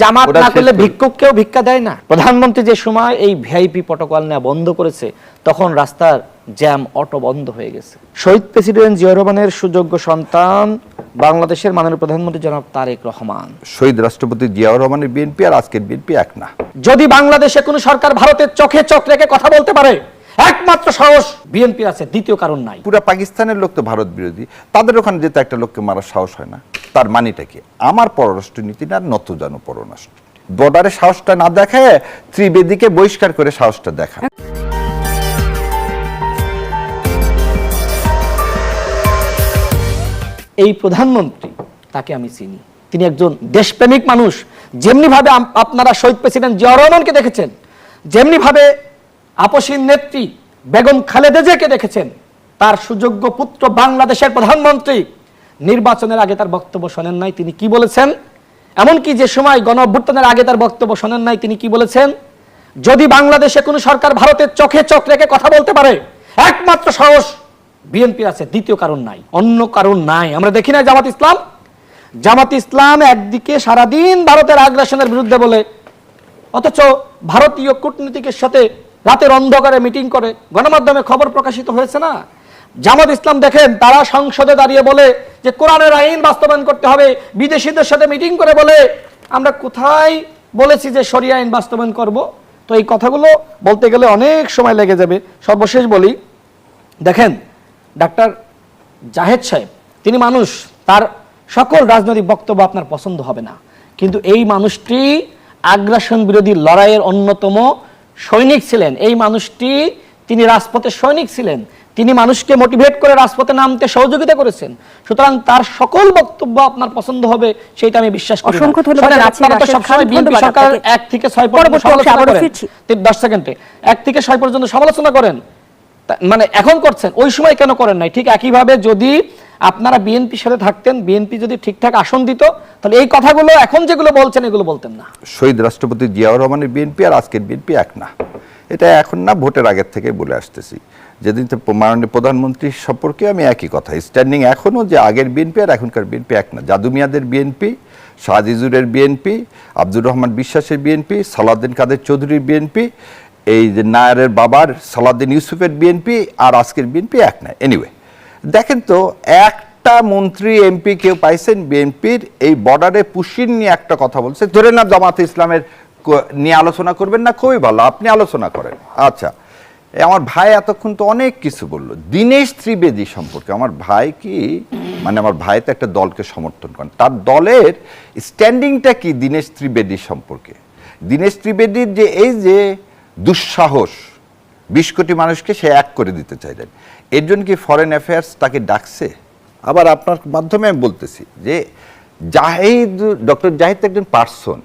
জামাত না করলে ভিক্ষুককেও ভিক্ষা দেয় না। প্রধানমন্ত্রী যে সময় এই ভিআইপি প্রটোকল নেওয়া বন্ধ করেছে তখন রাস্তার জ্যাম অটো বন্ধ হয়ে গেছে। শহীদ প্রেসিডেন্ট জিয়া রহমানের সুযোগ্য সন্তান বাংলাদেশের মাননীয় প্রধানমন্ত্রী জনাব তারেক রহমান। শহীদ রাষ্ট্রপতি জিয়া রহমানের বিএনপি আর আজকের বিএনপি এক না। যদি বাংলাদেশে কোন সরকার ভারতের চোখে চোখ রেখে কথা বলতে পারে একমাত্র সাহস বিএনপি আছে, দ্বিতীয় কারণ নাই। পুরো পাকিস্তানের লোক তো ভারত বিরোধী, তাদের ওখানে যেতে একটা লোককে মারার সাহস হয় না। তার মানিটা কি? আমার পররাষ্ট্র নীতি না নতজানু পররাষ্ট্র। বর্ডারে সাহসটা না দেখায় ত্রিবেদীকে বহিষ্কার করে সাহসটা দেখা। এই প্রধানমন্ত্রী তাকে আমি চিনি, তিনি একজন দেশপ্রেমিক মানুষ। যেমনি ভাবে আপনারা শহীদ প্রেসিডেন্ট জিয়া রহমানকে দেখেছেন, যেমনি ভাবে আপসীন নেত্রী বেগম খালেদা জিয়াকে দেখেছেন, তার সুযোগ্য পুত্র বাংলাদেশের প্রধানমন্ত্রী নির্বাচনের আগে তার বক্তব্য শোনেন নাই তিনি কি বলেছেন। এমনকি যে সময় গণঅভ্যুত্থানের আগে তার বক্তব্য শোনেন নাই তিনি কি বলেছেন, যদি বাংলাদেশে কোনো সরকার ভারতের চোখে চোখ রেখে কথা বলতে পারে একমাত্র সাহস বিএনপি আছে, দ্বিতীয় কারণ নাই, অন্য কারণ নাই। আমরা দেখি না জামাত ইসলাম একদিকে সারাদিন ভারতের আগ্রাসনের বিরুদ্ধে বলে, অথচ ভারতীয় কূটনীতিকের সাথে রাতের অন্ধকারে মিটিং করে, গণমাধ্যমে খবর প্রকাশিত হয়েছে না। জামাত ইসলাম দেখেন তারা সংসদে দাঁড়িয়ে বলে যে কোরআনের আইন বাস্তবায়ন করতে হবে, বিদেশিদের সাথে মিটিং করে বলে আমরা কোথায় বলেছি যে শরিয়া আইন বাস্তবায়ন করব। তো এই কথাগুলো বলতে গেলে অনেক সময় লেগে যাবে। সর্বশেষ বলি, দেখেন ডাক্তার জাহেদ সাহেব, তিনি মানুষ, তার সকল রাজনৈতিক বক্তব্য আপনার পছন্দ হবে না, কিন্তু এই মানুষটি আগ্রাসন বিরোধী লড়াইয়ের অন্যতম সৈনিক ছিলেন। এই মানুষটি তিনি রাজপথের সৈনিক ছিলেন, তিনি মানুষকে মোটিভেট করে রাজপথে নামতে সহযোগিতা করেছেন। সুতরাং তার সকল বক্তব্য আপনার পছন্দ হবে সেটা আমি বিশ্বাস করি। অসংখ্য ধন্যবাদ। সবসময় বিএনপি সরকার 1 থেকে 6 পর্যন্ত সমালোচনা করেন, 10 সেকেন্ডে 1 থেকে 6 পর্যন্ত সমালোচনা করেন, মানে এখন করছেন, ওই সময় কেন করেন নাই? ঠিক একইভাবে যদি আপনারা বিএনপির সাথে থাকতেন, বিএনপি যদি ঠিকঠাক আসন দিত, তাহলে এই কথাগুলো এখন যেগুলো বলছেন এগুলো বলতেন না। শহীদ রাষ্ট্রপতি জিয়া রহমানের বিএনপি আর আজকের বিএনপি এক না। এটা এখন না, ভোটের আগের থেকে বলে আসতেছি। যেদিন তো মাননীয় প্রধানমন্ত্রী সম্পর্কে আমি একই কথা স্ট্যান্ডিং এখনো, যে আগের বিএনপি আর এখনকার বিএনপি এক না। জাদু মিয়াদের বিএনপি, শাহজিজুরের বিএনপি, আব্দুর রহমান বিশ্বাসের বিএনপি, সালাউদ্দিন কাদের চৌধুরীর বিএনপি, এই যে নায়ারের বাবার সালাউদ্দিন ইউসুফের বিএনপি আর আজকের বিএনপি এক না। এনিওয়ে, দেখেন তো, একটা মন্ত্রী এমপি কেউ পাইছেন বিএনপির এই বর্ডারে পুশিন নিয়ে একটা কথা বলছে, ধরে না জামাতে ইসলামের নিয়ে আলোচনা করবেন না, খুবই ভালো, আপনি আলোচনা করেন। আচ্ছা, আমার ভাই এতক্ষণ তো অনেক কিছু বললো দীনেশ ত্রিবেদী সম্পর্কে। আমার ভাই কি, মানে আমার ভাই তো একটা দলকে সমর্থন করেন, তার দলের স্ট্যান্ডিংটা কি দীনেশ ত্রিবেদী সম্পর্কে? দীনেশ ত্রিবেদীর যে এই যে দুঃসাহস, 20 কোটি মানুষকে সে এক করে দিতে চাইলেন, এর জন্য কি ফরেন অ্যাফেয়ার্স তাকে ডাকছে? আবার আপনার মাধ্যমে আমি বলতেছি যে ডক্টর জাহিদ একজন পার্সন,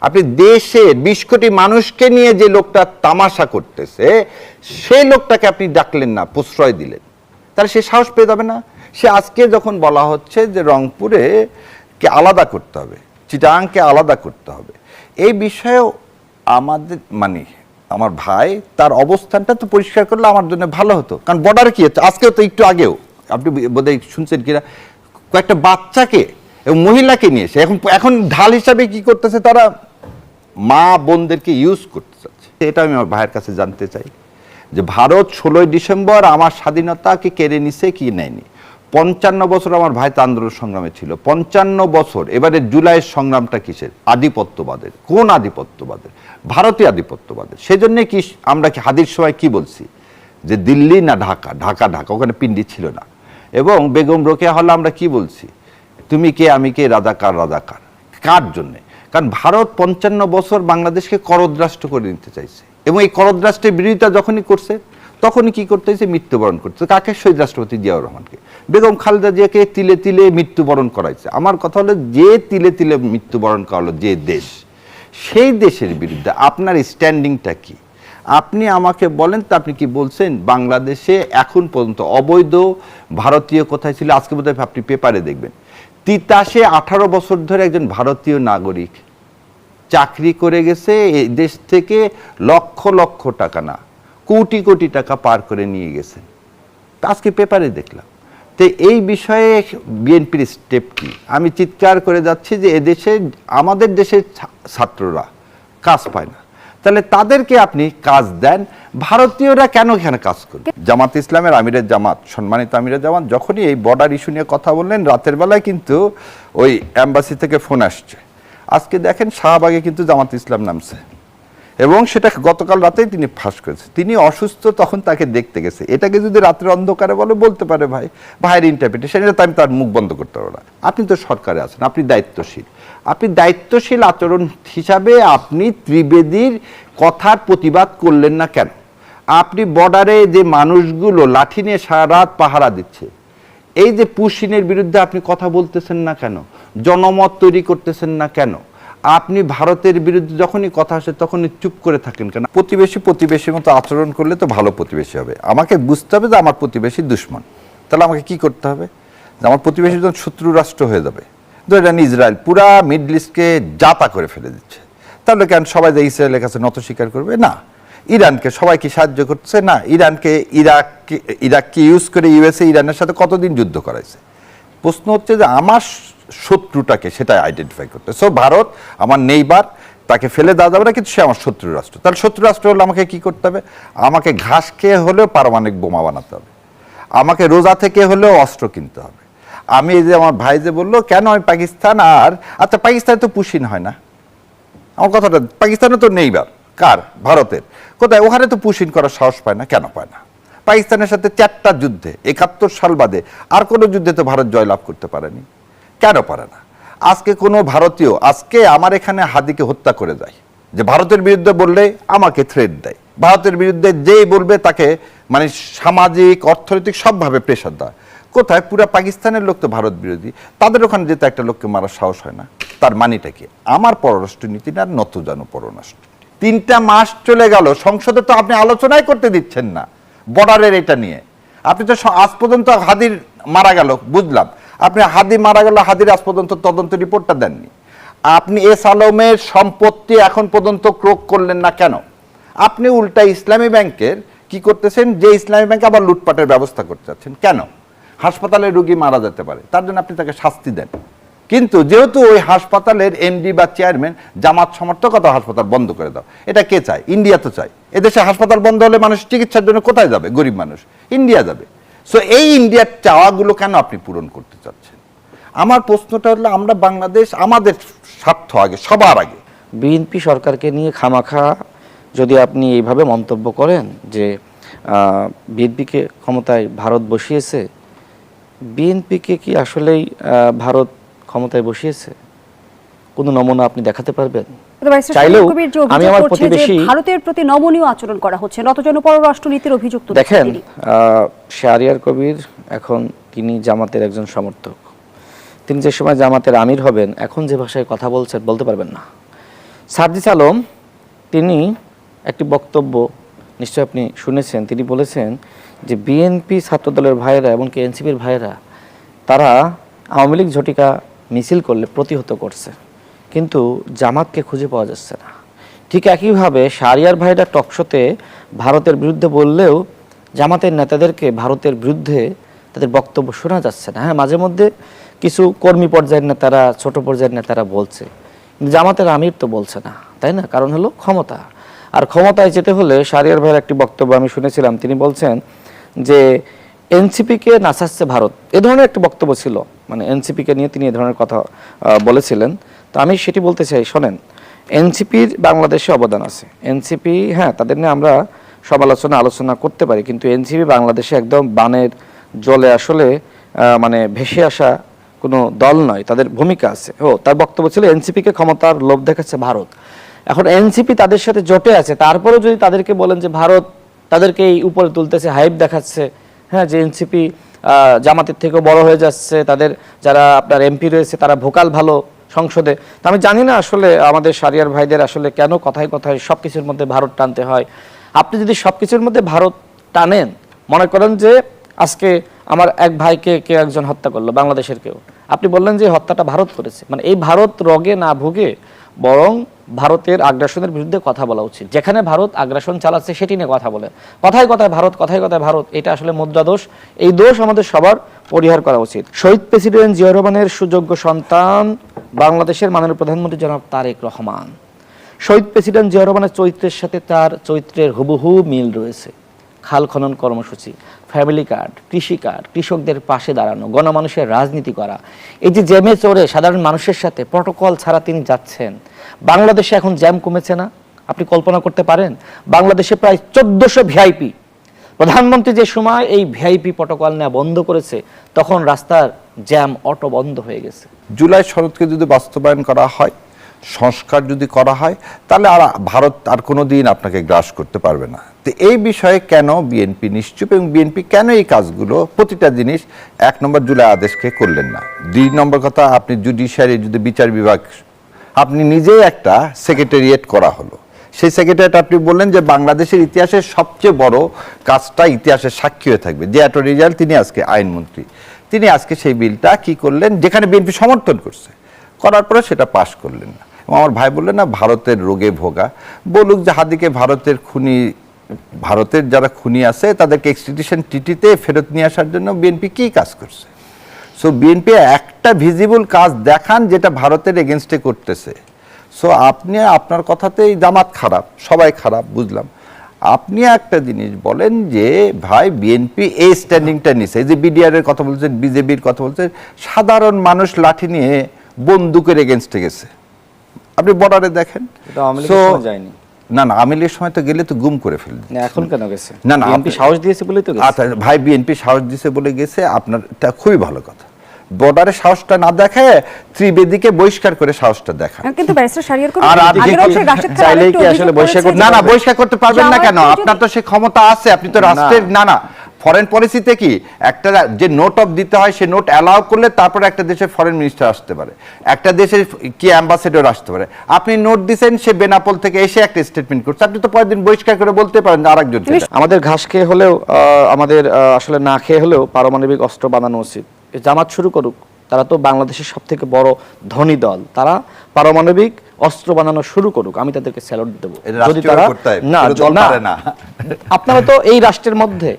আপনি দেশে 20 কোটি মানুষকে নিয়ে যে লোকটা তামাশা করতেছে সেই লোকটাকে আপনি ডাকলেন না, প্রশ্রয় দিলেন, তাহলে সে সাহস পেয়ে যাবে না? সে আজকে যখন বলা হচ্ছে যে রংপুরে কে আলাদা করতে হবে, চিটাগাংকে আলাদা করতে হবে, এই বিষয়েও আমাদের মানে আমার ভাই তার অবস্থানটা তো পরিষ্কার করলে আমার জন্য ভালো হতো। কারণ বর্ডারে কি হচ্ছে, আজকেও তো একটু আগেও আপনি বোধহয় শুনছেন কিনা, কয়েকটা বাচ্চাকে এবং মহিলাকে নিয়ে এসে এখন ঢাল হিসাবে কি করতেছে, তারা মা বোনদেরকে ইউজ করতে চাচ্ছে। এটা আমি আমার ভাইয়ের কাছে জানতে চাই যে ভারত 16ই ডিসেম্বর আমার স্বাধীনতাকে কেড়ে নিছে কি নেয়নি। 55 বছর আমার ভাই তো আন্দোলন সংগ্রামে ছিল, 55 বছর। এবারে জুলাইয়ের সংগ্রামটা কিসের? আধিপত্যবাদের। কোন আধিপত্যবাদের? ভারতীয় আধিপত্যবাদের। সেজন্য কি আমরা কি হাদির সময় কি বলছি যে দিল্লি না ঢাকা, ঢাকা ঢাকা, ওখানে পিন্ডি ছিল না। এবং বেগম রোকেয়া হলে আমরা কি বলছি, তুমি কে আমি কে, রাজাকার রাজাকার। কার জন্যে? কারণ ভারত 55 বছর বাংলাদেশকে করদ্রাষ্ট্র করে নিতে চাইছে, এবং এই করদ্রাষ্ট্রের বিরোধিতা যখনই করছে তখনই কি করতে হয়েছে, মৃত্যুবরণ করতে। কাকে? শহীদ রাষ্ট্রপতি জিয়াউর রহমানকে। বেগম খালেদা জিয়াকে তিলে তিলে মৃত্যুবরণ করাইছে। আমার কথা হলো, যে তিলে তিলে মৃত্যুবরণ করালো যে দেশ, সেই দেশের বিরুদ্ধে আপনার স্ট্যান্ডিংটা কি? আপনি আমাকে বলেন তো, আপনি কি বলছেন বাংলাদেশে এখন পর্যন্ত অবৈধ ভারতীয় কোথায় ছিল? আজকে বোধহয় আপনি পেপারে দেখবেন, তিতাসে 18 বছর ধরে একজন ভারতীয় নাগরিক চাকরি করে গেছে, এই দেশ থেকে লক্ষ লক্ষ টাকা না কোটি কোটি টাকা পার করে নিয়ে গেছেন। আজকে পেপারে দেখলাম। তো তো এই বিষয়ে বিএনপির স্টেপ কি? আমি চিৎকার করে যাচ্ছি যে এদেশে আমাদের দেশের ছাত্ররা কাজ পায় না, তাহলে তাদেরকে আপনি কাজ দেন, ভারতীয়রা কেন এখানে কাজ করবে? জামাত ইসলামের আমিরের জামাত, সম্মানিত আমিরের জামাত যখনই এই বর্ডার ইস্যু নিয়ে কথা বললেন, রাতের বেলায় কিন্তু ওই এম্বাসি থেকে ফোন আসছে। আজকে দেখেন শাহবাগে কিন্তু জামাত ইসলাম নামছে, এবং সেটা গতকাল রাতেই তিনি ফাঁস করেছে। তিনি অসুস্থ, তখন তাকে দেখতে গেছে। এটাকে যদি রাত্রে অন্ধকারে বলতে পারে ভাইয়ের ইন্টারপ্রিটেশন, এটা তো আমি তার মুখ বন্ধ করতে পারবো না। আপনি তো সরকারে আছেন, আপনি দায়িত্বশীল, আপনি দায়িত্বশীল আচরণ হিসাবে আপনি ত্রিবেদীর কথার প্রতিবাদ করলেন না কেন? আপনি বর্ডারে যে মানুষগুলো লাঠি নিয়ে সারা রাত পাহারা দিচ্ছে, এই যে পুশিনের বিরুদ্ধে আপনি কথা বলতেছেন না কেন? জনমত তৈরি করতেছেন না কেন? আপনি ভারতের বিরুদ্ধে যখনই কথা আসে তখনই চুপ করে থাকেন কেন? প্রতিবেশীর মতো আচরণ করলে তো ভালো প্রতিবেশী হবে। আমাকে বুঝতে হবে যে আমার প্রতিবেশী দুশ্মন। তাহলে আমাকে কি করতে হবে? যে আমার প্রতিবেশী যখন শত্রু রাষ্ট্র হয়ে যাবে, ধরেন ইসরায়েল পুরা মিডল ইস্টকে জাতা করে ফেলে দিচ্ছে, তাহলে কেন সবাই যে ইসরায়েলের কাছে নত স্বীকার করবে? না। ইরানকে সবাই কি সাহায্য করছে? না। ইরাককে ইউজ করে ইউএসএ ইরানের সাথে কতদিন যুদ্ধ করাইছে? প্রশ্ন হচ্ছে যে আমার শত্রুটাকে সেটা আইডেন্টিফাই করতে। সো ভারত আমার নেইবার, তাকে ফেলে দেওয়া যাবে না, কিন্তু সে আমার শত্রু রাষ্ট্র। তাহলে শত্রু রাষ্ট্র হলে আমাকে কি করতে হবে? আমাকে ঘাস খেয়ে হলেও পারমাণবিক বোমা বানাতে হবে, আমাকে রোজা থেকে হলেও অস্ত্র কিনতে হবে। আমি এই যে আমার ভাই যে বললো কেন আমি পাকিস্তান, আর আচ্ছা পাকিস্তানে তো পুশিন হয় না, আমার কথাটা, পাকিস্তানে তো নেইবার কার? ভারতের। কোথায়? ওখানে তো পুশিন করার সাহস পায় না। কেন পায় না? পাকিস্তানের সাথে 4টা যুদ্ধে 71 সাল বাদে আর কোনো যুদ্ধে তো ভারত জয়লাভ করতে পারেনি। কেন পারে না? আজকে কোনো ভারতীয় আজকে আমার এখানে হাদিকে হত্যা করে যায়, যে ভারতের বিরুদ্ধে বললে আমাকে থ্রেট দেয়, ভারতের বিরুদ্ধে যেই বলবে তাকে মানে সামাজিক অর্থনৈতিক সবভাবে প্রেশার দেয়। কোথায়? পুরা পাকিস্তানের লোক তো ভারত বিরোধী, তাদের ওখানে যেতে একটা লোককে মারার সাহস হয় না। তার মানিটা কি? আমার পররাষ্ট্র নীতিটা নত জানো পররাষ্ট্র। 3টা মাস চলে গেল, সংসদে তো আপনি আলোচনাই করতে দিচ্ছেন না বর্ডারের এটা নিয়ে। আপনি তো আজ পর্যন্ত হাদির মারা গেল, বুঝলাম, আপনি হাদি মারা গেল, হাদির আজ পর্যন্ত তদন্ত রিপোর্টটা দেননি। আপনি এস আলমের সম্পত্তি এখন পর্যন্ত ক্রোক করলেন না কেন? আপনি উল্টা ইসলামী ব্যাংকের কি করতেছেন, যে ইসলামী ব্যাংকে আবার লুটপাটের ব্যবস্থা করতে চাচ্ছেন। কেন? হাসপাতালে রোগী মারা যেতে পারে, তার জন্য আপনি তাকে শাস্তি দেন। কিন্তু যেহেতু ওই হাসপাতালের এমডি বা চেয়ারম্যান জামাত সমর্থক, অত হাসপাতাল বন্ধ করে দাও। এটা কে চায়? ইন্ডিয়া তো চায়। এদেশে হাসপাতাল বন্ধ হলে মানুষ চিকিৎসার জন্য কোথায় যাবে? গরিব মানুষ ইন্ডিয়া যাবে। সো এই ইন্ডিয়ার চাওয়াগুলো কেন আপনি পূরণ করতে চাচ্ছেন? আমার প্রশ্নটা হলো, আমরা বাংলাদেশ, আমাদের স্বার্থ আগে, সবার আগে। বিএনপি সরকারকে নিয়ে খামাখা যদি আপনি এইভাবে মন্তব্য করেন যে বিএনপিকে ক্ষমতায় ভারত বসিয়েছে, বিএনপিকে কি আসলেই ভারত ক্ষমতায় বসিয়েছে? কোনো নমুনা আপনি দেখাতে পারবেন? চাইলেও আমি আমার প্রতিবেশী ভারতের প্রতি নমনীয় আচরণ করা হচ্ছে, নতজন পররাষ্ট্রনীতির অভিযুক্ত। দেখেন, শাহরিয়ার কবির এখন তিনি জামাতের একজন সমর্থক। তিনি যে সময় জামাতের আমির হবেন, এখন যে ভাষায় কথা বলছেন বলতে পারবেন না। সার্জিস আলম তিনি একটি বক্তব্য নিশ্চয় আপনি শুনেছেন, তিনি বলেছেন যে বিএনপি ছাত্রদলের ভাইয়েরা এমনকি এনসিপির ভাইয়েরা তারা আওয়ামী লীগ ঝটিকা মিছিল করলে প্রতিহত করছে, কিন্তু জামাতকে খুঁজে পাওয়া যাচ্ছে না। ঠিক একইভাবে শাহরিয়ার ভাইরা টকশোতে ভারতের বিরুদ্ধে বললেও জামাতের নেতাদেরকে ভারতের বিরুদ্ধে তাদের বক্তব্য শোনা যাচ্ছে না। হ্যাঁ, মাঝে মধ্যে কিছু কর্মী পর্যায়ের নেতারা, ছোট পর্যায়ের নেতারা বলছে, কিন্তু জামাতের আমির তো বলছে না, তাই না? কারণ হলো ক্ষমতা। আর ক্ষমতায় যেতে হলে শাহরিয়ার ভাইয়ের একটি বক্তব্য আমি শুনেছিলাম, তিনি বলছেন যে এনসিপিকে নাচাচ্ছে ভারত, এ ধরনের একটি বক্তব্য ছিল, মানে এনসিপিকে নিয়ে তিনি এ ধরনের কথা বলেছিলেন। তো আমি সেটি বলতে চাই, শোনেন, এনসিপির বাংলাদেশে অবদান আছে। এনসিপি, হ্যাঁ, তাদের নিয়ে আমরা সব আলোচনা করতে পারি, কিন্তু এনসিপি বাংলাদেশে একদম বানের জলে আসলে মানে ভেসে আসা কোনো দল নয়, তাদের ভূমিকা আছে। তার বক্তব্য ছিল এনসিপিকে ক্ষমতার লোভ দেখাচ্ছে ভারত। এখন এনসিপি তাদের সাথে জোটে আছে, তারপরেও যদি তাদেরকে বলেন যে ভারত তাদেরকে এই উপরে তুলতেছে, হাইপ দেখাচ্ছে, হ্যাঁ, যে এনসিপি জামাতের থেকেও বড় হয়ে যাচ্ছে, তাদের যারা আপনার এমপি রয়েছে তারা ভোকাল ভালো সংসদে। তো আমি জানি না আসলে আমাদের শাহরিয়ার ভাইদের আসলে কেন কথায় কথায় সব কিছুর মধ্যে ভারত টানতে হয়। আপনি যদি সব কিছুর মধ্যে ভারত টানেন, মনে করেন যে আজকে আমার এক ভাইকে কেউ একজন হত্যা করলো, বাংলাদেশের কেউ, আপনি বললেন যে হত্যাটা ভারত করেছে, মানে এই ভারত রগে না ভুগে বরং ভারতের আগ্রাসনের বিরুদ্ধে কথা বলা উচিত। যেখানে ভারত আগ্রাসন চালাচ্ছে সেটি নিয়ে কথা বলে, কথায় কথায় ভারত, কথায় কথায় ভারত, এটা আসলে মুদ্রা দোষ। এই দোষ আমাদের সবার পরিহার করা উচিত। শহীদ প্রেসিডেন্ট জিয়া রহমানের সুযোগ্য সন্তান বাংলাদেশের মাননীয় প্রধানমন্ত্রী জনাব তারেক রহমান। শহীদ প্রেসিডেন্ট জিয়া রহমানের চরিত্রের সাথে তার চরিত্রের হুবহু মিল রয়েছে। খাল খনন কর্মসূচি, ফ্যামিলি কার্ড, কৃষি কার্ড, কৃষকদের পাশে দাঁড়ানো, গণমানুষের রাজনীতি করা, এই যে জ্যামে চড়ে সাধারণ মানুষের সাথে প্রটোকল ছাড়া তিনি যাচ্ছেন। বাংলাদেশে এখন জ্যাম কমেছে না? আপনি কল্পনা করতে পারেন বাংলাদেশে প্রায় 1400 ভিআইপি, প্রধানমন্ত্রী যে সময় এই ভিআইপি প্রটোকল নেওয়া বন্ধ করেছে তখন রাস্তার জ্যাম অটো বন্ধ হয়ে গেছে। জুলাই সনদকে যদি বাস্তবায়ন করা হয়, সংস্কার যদি করা হয়, তাহলে আর ভারত আর কোনো দিন আপনাকে গ্রাস করতে পারবে না। তো এই বিষয়ে কেন বিএনপি নিশ্চুপ এবং বিএনপি কেন এই কাজগুলো প্রতিটা জিনিস 1 নম্বর জুলাই আদেশকে করলেন না? 2 নম্বর কথা, আপনি জুডিশিয়ারি যদি বিচার বিভাগ, আপনি নিজেই একটা সেক্রেটারিয়েট করা হলো, সেই সেক্রেটারিয়েট আপনি বললেন যে বাংলাদেশের ইতিহাসের সবচেয়ে বড় কাজটা ইতিহাসের সাক্ষী হয়ে থাকবে। যে অ্যাটর্নি জেনারেল তিনি আজকে আইনমন্ত্রী, তিনি আজকে সেই বিলটা কি করলেন, যেখানে বিএনপি সমর্থন করছে, করার পরে সেটা পাশ করলেন না। এবং আমার ভাই বললেন না ভারতের রোগে ভোগা, বলুক যে হাদিকে ভারতের খুনি, ভারতের যারা খুনি আছে তাদেরকে এক্সট্রাডিশন ট্রিটিতে ফেরত নিয়ে আসার জন্য বিএনপি কি কাজ করছে? সো বিএনপি একটা ভিজিবল কাজ দেখান যেটা ভারতের এগেনস্টে করতেছে। সো আপনি আপনার কথাতেই জামাত খারাপ, সবাই খারাপ, বুঝলাম। আপনি একটা জিনিস বলেন যে ভাই বিএনপি এই স্ট্যান্ডিংটা নিছে, এই যে বিডিআর এর কথা বলছেন, বিজেপির কথা বলছেন, সাধারণ মানুষ লাঠি নিয়ে বন্দুকের এগেনস্টে গেছে। আপনি বর্ডারে দেখেন, না না আওয়ামী লীগের সময় তো গেলে তো গুম করে ফেলবে। এখন কেন গেছে? না না বিএনপি সাহস দিয়েছে বলেই তো গেছে। আচ্ছা ভাই, বিএনপি সাহস দিয়েছে বলে গেছে, আপনার এটা খুবই ভালো কথা। বর্ডারে সাহসটা না দেখায় ত্রিবেদীকে বহিষ্কার করে সাহসটা দেখা। কিন্তু ব্যারিস্টার শাহরিয়ার আর চাইলেই কি আসলে বহিষ্কার করতে? না না, বহিষ্কার করতে পারবেন না কেন? আপনার তো সে ক্ষমতা আছে, আপনি তো রাষ্ট্রের, না না ফরেন পলিসিতে কি একটা যে নোট অফ দিতে হয় সে নোট অ্যালাউ করলে তারপরে একটা দেশের ফরেন মিনিস্টার আসতে পারে, একটা দেশের কি অ্যাম্বাসেডর আসতে পারে। আপনি নোট দিচ্ছেন, সে বেনাপোল থেকে এসে একটা স্টেটমেন্ট করছে, আপনি তো পরের দিন বহিষ্কার করে বলতে পারেন যে আরেকজন। আমাদের ঘাস খেয়ে হলেও, আমাদের আসলে না খেয়ে হলেও পারমাণবিক অস্ত্র বানানো উচিত। জামাত শুরু করুক, তারা তো বাংলাদেশের সব থেকে বড় ধনী দল, তারা পারমাণবিক অস্ত্র বানানো শুরু করুক, আমি তাদেরকে স্যালুট দেবো। যদি তারা না, আপনারা তো এই রাষ্ট্রের মধ্যে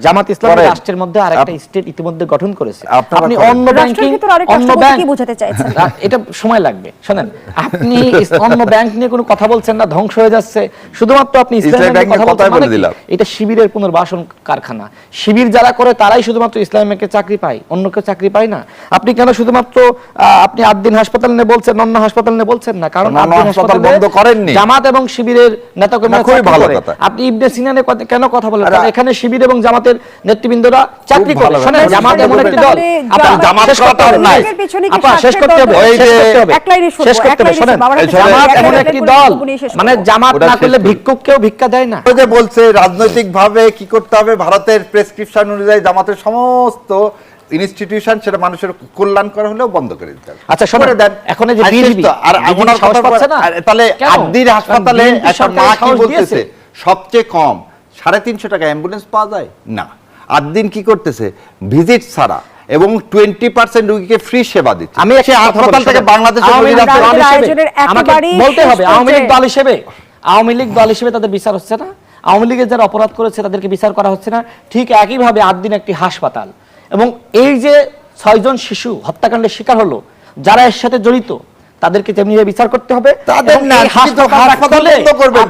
জামাত ইসলামী রাষ্ট্রের মধ্যে আরেকটা স্টেট ইতিমধ্যে গঠন করেছে। আপনি অন্য ব্যাংকিং, অন্য ব্যাংক বোঝাতে চাইছেন, এটা সময় লাগবে। শুনেন, আপনি অন্য ব্যাংক নিয়ে কোনো কথা বলছেন না, ধ্বংস হয়ে যাচ্ছে, শুধুমাত্র আপনি ইসলামী ব্যাংকের কথা বলছেন। এটা শিবিরের পুনর্বাসন কারখানা, শিবির যারা করে তারাই শুধুমাত্র ইসলামী ব্যাংকে চাকরি পায়, অন্য কেউ চাকরি পায় না। আপনি কেন শুধুমাত্র আপনি আদ্দিন হাসপাতাল নিয়ে বলছেন, অন্য হাসপাতাল নিয়ে বলছেন না? কারণ আদ্দিন হাসপাতাল বন্ধ করেননি, জামাত এবং শিবিরের নেতাকর্মীরা চাকরি করে। আপনি ইবনে সিনানে কেন কথা বলেন? কারণ এখানে শিবির এবং জামাতের নেতৃবৃন্দরা চাকরি করে। শুনেন, জামাত এমন একটি দল, জামাত শেষ করতে হবে, শেষ করতে হবে, শেষ করতে হবে। শুনেন, জামাত এমন একটি দল, মানে জামাত না করলে ভিক্ষুককেও ভিক্ষা দেয় না। যে বলছে রাজনৈতিকভাবে কি করতে হবে, ভারতের প্রেসক্রিপশন অনুযায়ী জামাতের সমস্ত ইনস্টিটিউশন সেটা মানুষের কল্যাণ করা হলেও বন্ধ করে দিতে হবে। আচ্ছা শুনে দেন, এখন এই যে বিজেপি আর এমন সাহস পাচ্ছে না, তাহলে আদ্দির হাসপাতালে একটা মা কি বলতেছে সবচেয়ে কম 350 টাকা অ্যাম্বুলেন্স পাওয়া যায় না। আদ্দিন কি করতেছে, ভিজিট ছাড়া এবং 20% রোগীকে ফ্রি সেবা দিচ্ছে। আমি একটা হাসপাতাল থেকে বাংলাদেশের আমাকে বলতে হবে, আওয়ামী লীগ দল হিসেবে, আওয়ামী লীগ দল হিসেবে তাদের বিচার হচ্ছে না, আওয়ামী লীগের যারা অপরাধ করেছে তাদেরকে বিচার করা হচ্ছে না। ঠিক একইভাবে আদ্দিন একটি হাসপাতাল, এবং এই যে 6 জন শিশু হত্যাকাণ্ডের শিকার হলো, যারা এর সাথে জড়িত তাদেরকে তেমনি বিচার করতে হবে। তাদের না হাসপাতাল বন্ধ করবেন।